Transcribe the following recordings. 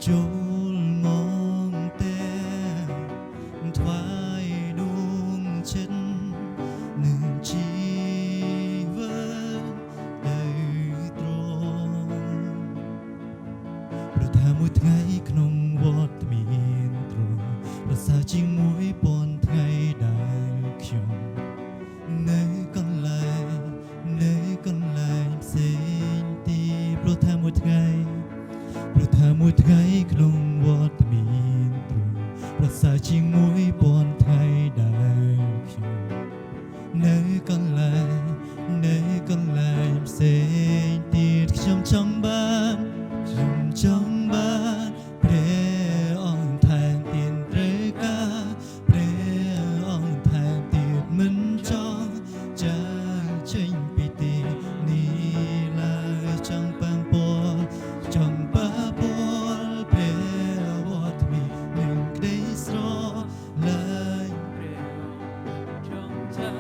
ចូលមកតែថ្វាយដួងចិត្តនឹងជីវិតដោយត្រង់ព្រោះថាមួយថ្ងៃក្នុងវត្តមានទ្រង់ប្រសើរជាង1000ថ្ងៃដែលខ្ញុំនៅកន្លែងផ្សេងទីព្រោះថាមួយថ្ងៃក្នុងវត្តមានទ្រង់ប្រសើរជាង1000ថ្ងៃដែលខ្ញុំនៅកន្លែងផ្សេងទៀតខ្ញុំចង់បានព្រះអង្គថែមទៀតត្រូវការព្រះអង្គថែមទៀតមិនចង់ចាកចេញពីទីនេះឡើយចង់ប៉ះពាល់ព្រះវត្តមាននឹងក្តីស្រឡាញ់ព្រះចង់ចាក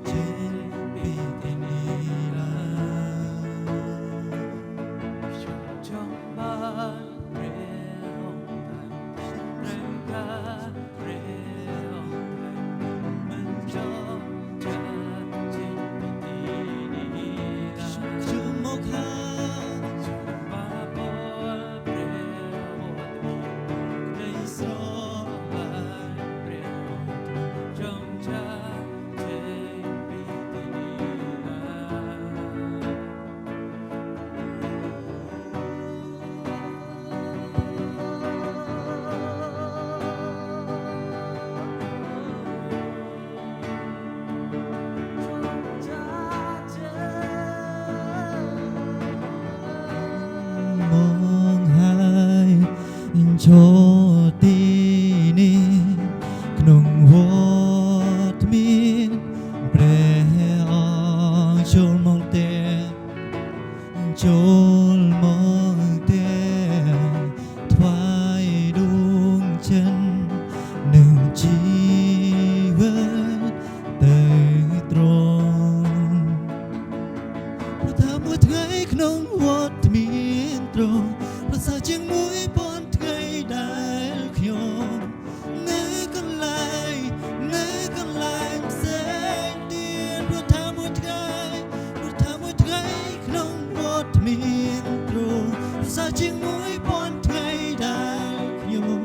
ចេញពីទីនេះឡើយខ្ញុំចង់បានព្រះអង្គត្រូវការព្រះអង្គមិនចង់ចាកចេញពីទីនេះឡើយខ្ញុំមកហើយចូលទីនេះក្នុងវត្តមានព្រះអង្គចូលមកតែថ្វាយដួងចិត្តនឹងជីវិតទៅត្រង់ព្រោះថាមួយថ្ងៃក្នុងវត្តមានទ្រង់ប្រសើរជាង1000ថ្ងៃដែលខ្ញុំនៅកន្លែងផ្សេងទៀតព្រោះថាមួយថ្ងៃក្នុងវត្តមានទ្រង់ប្រសើរជាង1000ថ្ងៃដែលខ្ញុំ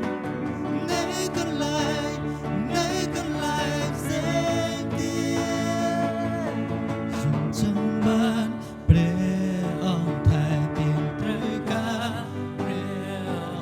នៅកន្លែងផ្សេងទៀតខ្ញុំចង់បានព្រះអង្គថែមទៀតត្រូវការព្រះ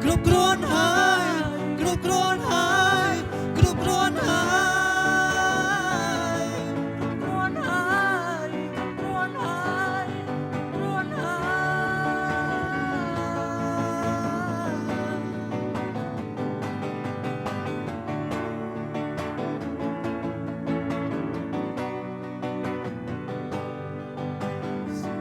គ្រប់គ្រាន់ហ